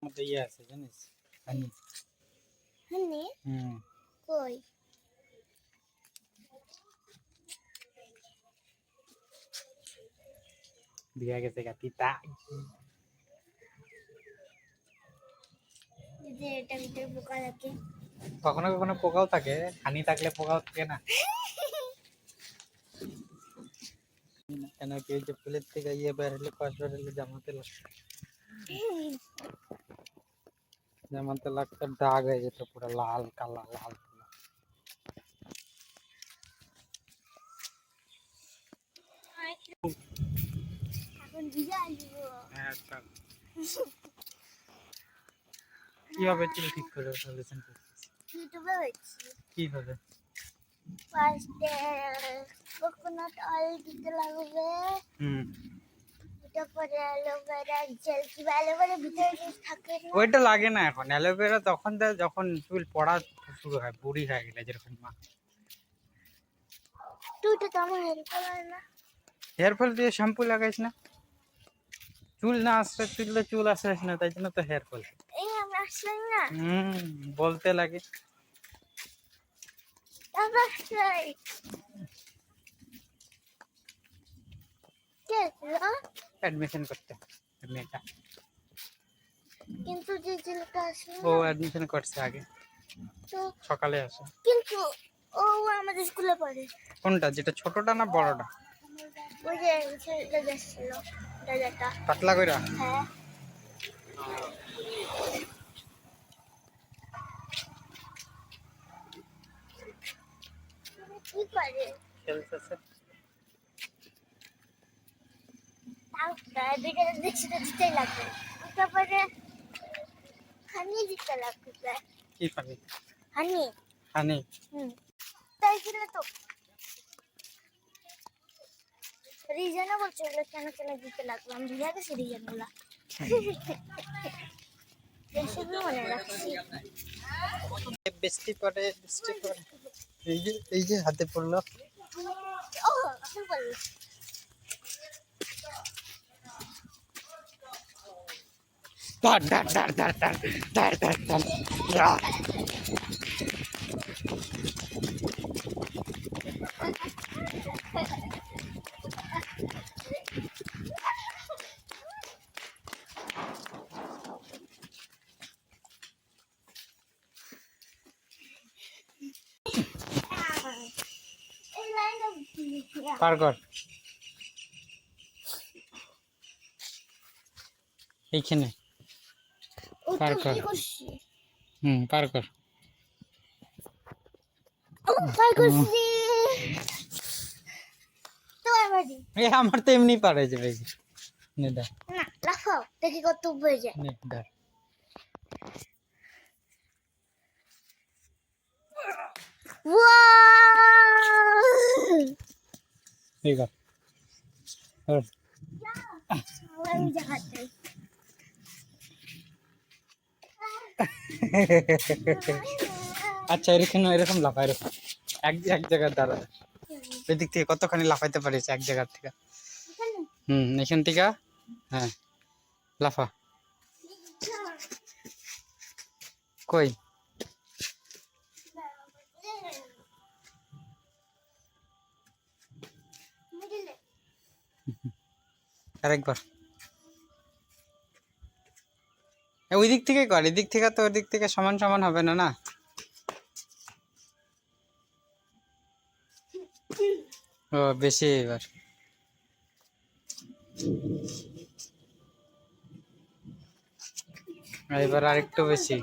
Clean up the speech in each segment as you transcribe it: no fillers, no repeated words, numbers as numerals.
মধ্যে ইয়ে আছে জানিস, হানি। হানি? কই? দিয়া গেছে গাতিটা। যে এটা ভিতরে পোকা থাকে। কখনো কখনো পোকাও থাকে, হানি থাকলে পোকাও থাকে না। কেন কি যে ফুলের থেকে ইয়ে বের হলে কষ বের হলে জামাতে লাগতে দাগ হয়ে যেত পুরো লাল কালা লাল। এখন ভিজা দিব। হ্যাঁ চল। কিভাবে চুল ঠিক করে সলিউশন করছিস? ইউটিউবে হচ্ছে। কিভাবে? ফার্স্টে কোকোনাট অয়েল দিতে লাগবে। তারপরে অ্যালোভেরা জেল কি অ্যালোভেরা ভিতরে যে থাকে না ওইটা লাগে না এখন, অ্যালোভেরা তখন দেয় যখন চুল পড়া শুরু হয়, বুড়ি হয়ে গেলে যেরকম মা। তুই তো আমার হেল্প করার না। হেয়ার ফল দিয়ে শ্যাম্পু লাগাইস না? চুল না আসলে তুললে চুল আসিস না, তাই জন্য তো হেয়ার ফল। এই আমি আসলাম না। বলতে লাগে। অ্যাডমিশন করতে মেয়েটা। কিন্তু যে ছেলেটা আসলো ও অ্যাডমিশন করছে আগে, তো সকালে আসে। কিন্তু ও আমাদের স্কুলে পড়ে। কোনটা, যেটা ছোটটা না বড়টা? ওই যে ছেলেটা যাচ্ছিল দাদাটা পাতলা কইরা। হ্যাঁ কি করে খেলতেছে। তাও দিকে দেখছি তো দিতেই লাগবে। তারপরে হানি দিতে লাগবে। কি পাবি? হানি হানি। তাই ছিল তো রিজনে বলছে ওগুলো কেন কেন দিতে লাগলো। আমি ভুলে গেছি রিজন গুলা। রেসিপি মনে রাখছি। বৃষ্টি পড়ে বৃষ্টি পড়ে, এই যে হাতে পড়লো। ও আসল বললো ধর ধর ধর ধর ধর ধর ধর ধর। পার কর এইখানে, পার কর। পার কর। আমার তো এমনি পারে যাবে। না লাফাও দেখি কত হয়ে যায়। ঠিক আছে। আচ্ছা এরকম এরকম লাফা, এরকম এক এক জায়গায় দাঁড়া। এদিক থেকে কতখানি লাফাইতে পারিস এক জায়গা থেকে? এখান থেকে। হ্যাঁ লাফা। কই? আরেকবার। ওই দিক থেকে কর, এদিক থেকে তো ওই দিক থেকে সমান সমান হবে না না। ও বেশি এবার। এবার আরেকটু বেশি।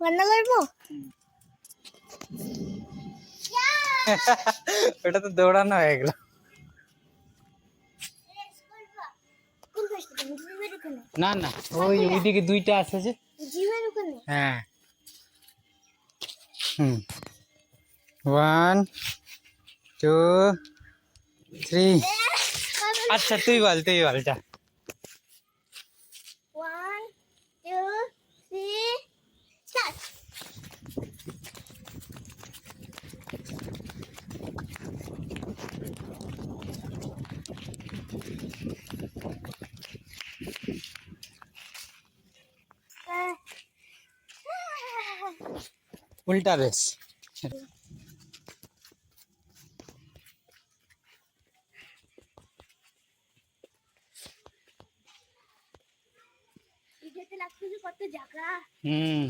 রান্না করবো। ওটা তো দৌড়ানো হয়ে গেল। না না ওই ওইদিকে দুইটা আছে যে। জিমের ওখানে। হ্যাঁ হুম 1 2 3 আচ্ছা তুই বল যা 1 2 3 স্টার্ট। উল্টা রেস যেতে লাগছে যে কত জায়গা। হুম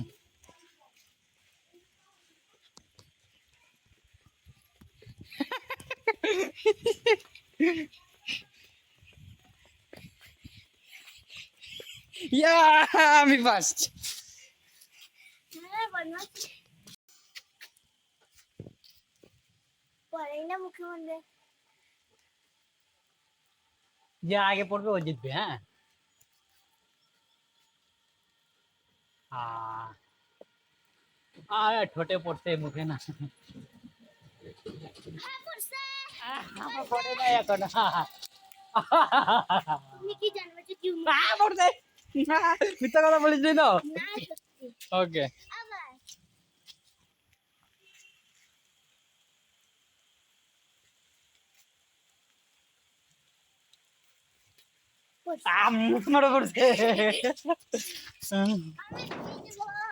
ইয়া আমি ফার্স্ট হ্যাঁ বদমাস পড়েই না মুখে মধ্যে। যে আগে পড়বে ও জিতবে হ্যাঁ ঠোঁটে পড়ছে মুখে না হ্যাঁ পড়ছে। আমার পড়ে নাই এখন তুমি কি জানবে যে কি পড়ছে মিথ্যা কথা বলিস না না সত্যি। ওকে আবার পড়ছে। মুখ মারা পড়ছে আমি জিতবো।